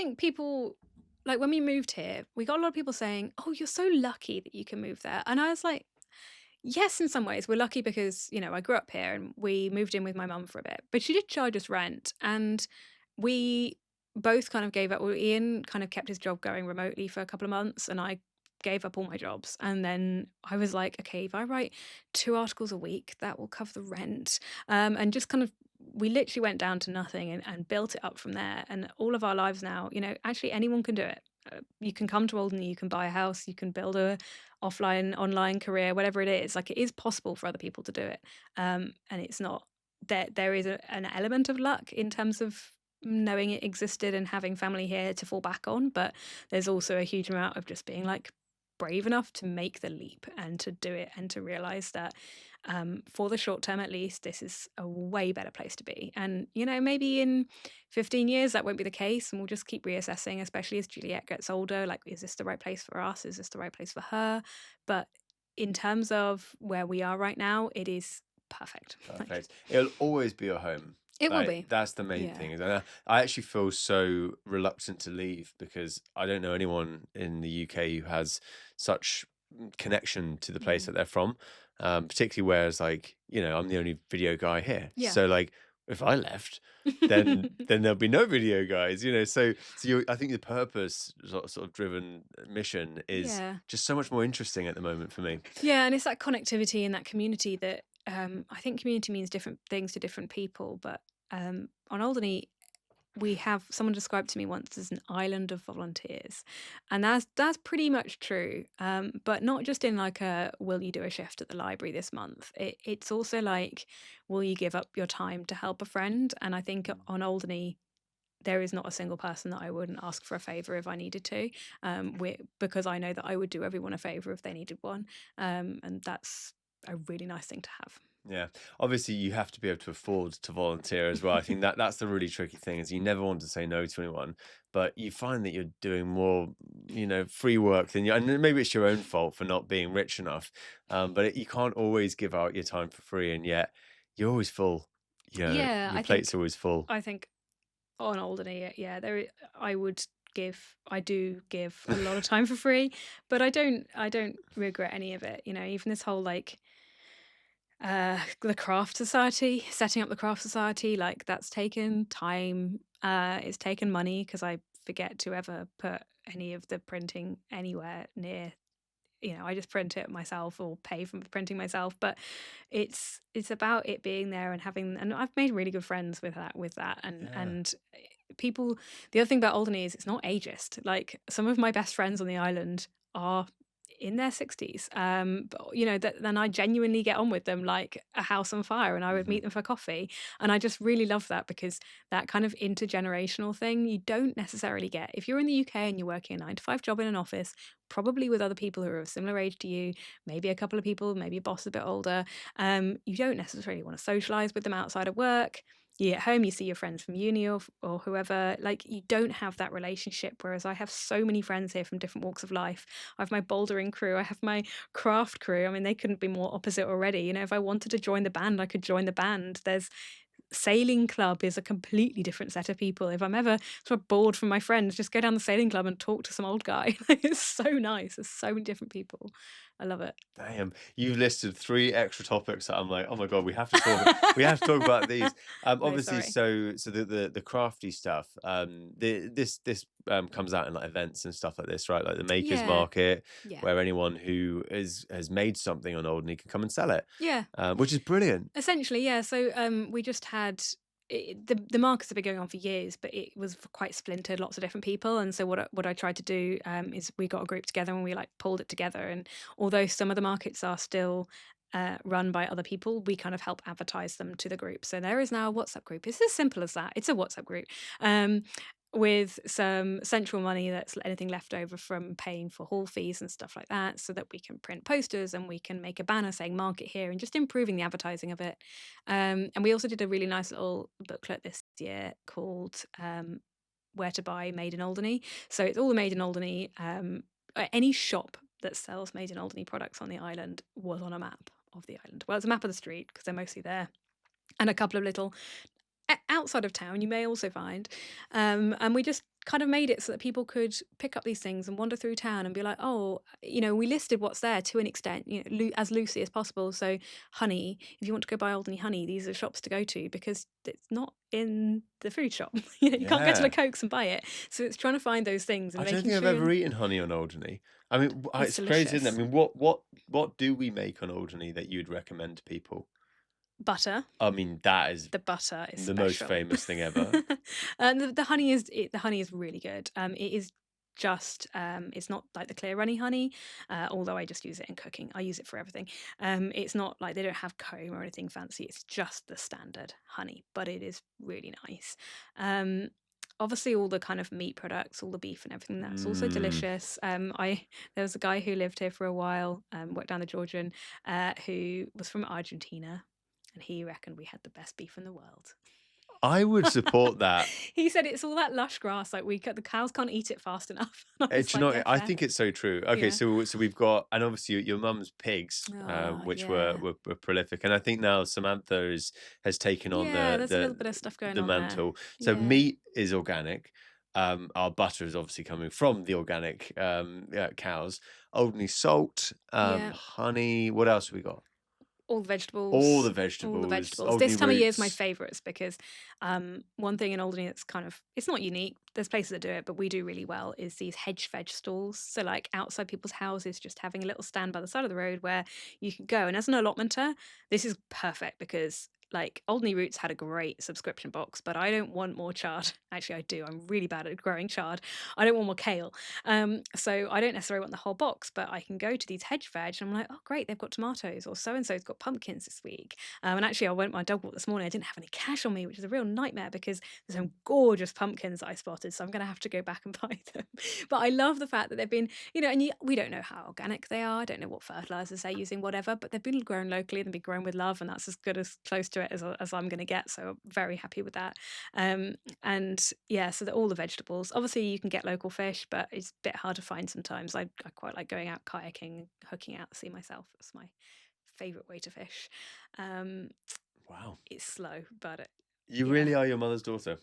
think people, like when we moved here, we got a lot of people saying, "Oh, you're so lucky that you can move there." And I was like, yes, in some ways, we're lucky because, I grew up here and we moved in with my mum for a bit, but she did charge us rent. And we both kind of gave up. Well, Ian kind of kept his job going remotely for a couple of months, and I gave up all my jobs. And then I was like, okay, if I write 2 articles a week, that will cover the rent. And just kind of, we literally went down to nothing and built it up from there. And all of our lives now, actually anyone can do it. You can come to Alderney, you can buy a house, you can build a offline, online career, whatever it is. Like, it is possible for other people to do it. And it's not there is an element of luck in terms of knowing it existed and having family here to fall back on, but there's also a huge amount of just being like brave enough to make the leap and to do it and to realize that for the short term at least, this is a way better place to be. And maybe in 15 years that won't be the case, and we'll just keep reassessing, especially as Juliet gets older. Like, is this the right place for us? Is this the right place for her? But in terms of where we are right now, it is perfect. Perfect. It'll always be your home. It will be. That's the main Yeah. thing. And I actually feel so reluctant to leave because I don't know anyone in the UK who has such connection to the place that they're from. Particularly whereas like, I'm the only video guy here. Yeah. So like if I left, then there'll be no video guys, So I think the purpose sort of driven mission is Yeah. just so much more interesting at the moment for me. Yeah, and it's that connectivity and that community that I think community means different things to different people. But on Alderney, we have someone described to me once as an island of volunteers, and that's pretty much true. But not just in like a will you do a shift at the library this month. It's also like, will you give up your time to help a friend? And I think on Alderney, there is not a single person that I wouldn't ask for a favor if I needed to, because I know that I would do everyone a favor if they needed one, and that's a really nice thing to have. Yeah, obviously you have to be able to afford to volunteer as well. I think that's the really tricky thing is you never want to say no to anyone, but you find that you're doing more, free work than you, and maybe it's your own fault for not being rich enough. But you can't always give out your time for free, and yet you're always full. Yeah, Your plate's always full. I think on Alderney, yeah, I do give a lot of time for free, but I don't regret any of it. Even this whole like the craft society, setting up the craft society, like that's taken time. It's taken money because I forget to ever put any of the printing anywhere near. I just print it myself or pay for printing myself. But it's about it being there and having, and I've made really good friends with that, and Yeah. people. The other thing about Alderney is it's not ageist. Like, some of my best friends on the island are in their 60s, but then I genuinely get on with them like a house on fire, and I would meet them for coffee. And I just really love that, because that kind of intergenerational thing you don't necessarily get if you're in the UK and you're working a 9 to 5 job in an office, probably with other people who are of similar age to you, maybe a couple of people, maybe a boss a bit older. You don't necessarily want to socialize with them outside of work. You get home, you see your friends from uni or whoever. Like, you don't have that relationship, whereas I have so many friends here from different walks of life. I have my bouldering crew, I have my craft crew. I mean, they couldn't be more opposite already. If I wanted to join the band, I could join the band. There's sailing club is a completely different set of people. If I'm ever sort of bored from my friends, just go down the sailing club and talk to some old guy. It's so nice. There's so many different people. I love it. Damn, you've listed 3 extra topics that I'm like, oh my God, we have to talk. We have to talk about these. No, Obviously, sorry. so the crafty stuff. This comes out in like events and stuff like this, right? Like the Makers Yeah. Market, Yeah. where anyone who has made something on Alderney can come and sell it, Yeah. which is brilliant. Essentially, yeah. So we just had the markets have been going on for years, but it was quite splintered, lots of different people. And so what I tried to do is we got a group together and we like pulled it together. And although some of the markets are still run by other people, we kind of help advertise them to the group. So there is now a WhatsApp group. It's as simple as that. It's a WhatsApp group. With some central money that's anything left over from paying for hall fees and stuff like that, so that we can print posters and we can make a banner saying market here and just improving the advertising of it. And we also did a really nice little booklet this year called Where to Buy Made in Alderney. So it's all the Made in Alderney. Any shop that sells Made in Alderney products on the island was on a map of the island. Well, it's a map of the street because they're mostly there. And a couple of little outside of town you may also find, and we just kind of made it so that people could pick up these things and wander through town and be like, oh, we listed what's there to an extent, as loosely as possible. So honey, if you want to go buy Alderney honey, these are shops to go to because it's not in the food shop. You can't go to the Yeah. Cokes and buy it. So it's trying to find those things and I don't making think I've sure ever eaten honey on Alderney. I mean, it's it's crazy, isn't it? I delicious. mean, what do we make on Alderney that you'd recommend to people? Butter. I mean, that is The butter is the most special. famous thing ever. And the honey is really good. It is just it's not like the clear runny honey, although I just use it in cooking. I use it for everything. It's not like they don't have comb or anything fancy. It's just the standard honey, but it is really nice. Um, Obviously, all the kind of meat products, all the beef and everything, that's also Mm. delicious. I There was a guy who lived here for a while, worked down the Georgian, who was from Argentina, and he reckoned we had the best beef in the world. I would support that. He said it's all that lush grass, like the cows can't eat it fast enough. And I was Do you like, know, yeah, I fair. think it's so true. Okay, Yeah. so we've got, and obviously your mum's pigs, Oh, which yeah. were prolific, and I think now Samantha has taken on Yeah, there's a little bit of stuff going the on there. mantle. So Yeah. meat is organic. Our butter is obviously coming from the organic cows. Alderney salt, Yeah. honey. What else have we got? All the All vegetables. the All the vegetables, vegetables. This Alderney time of year is my roots. favourites because one thing in Alderney that's it's not unique. There's places that do it, but we do really well is these hedge veg stalls. So like outside people's houses, just having a little stand by the side of the road where you can go. And as an allotmenter, this is perfect because like Alderney Roots had a great subscription box, but I don't want more chard. Actually, I do. I'm really bad at growing chard. I don't want more kale. So I don't necessarily want the whole box, but I can go to these hedge veg and I'm like, oh great, they've got tomatoes, or so and so's got pumpkins this week. And actually, I went my dog walk this morning. I didn't have any cash on me, which is a real nightmare because there's some gorgeous pumpkins that I spotted. So I'm going to have to go back and buy them. But I love the fact that they've been, we don't know how organic they are. I don't know what fertilizers they're using, whatever, but they've been grown locally and been grown with love, and that's as good as close to it as I'm going to get. So I'm very happy with that. And yeah, so all the vegetables. Obviously, you can get local fish, but it's a bit hard to find sometimes. I quite like going out kayaking, hooking out to sea myself. It's my favorite way to fish. Um, Wow, it's slow, but you yeah. really are your mother's daughter.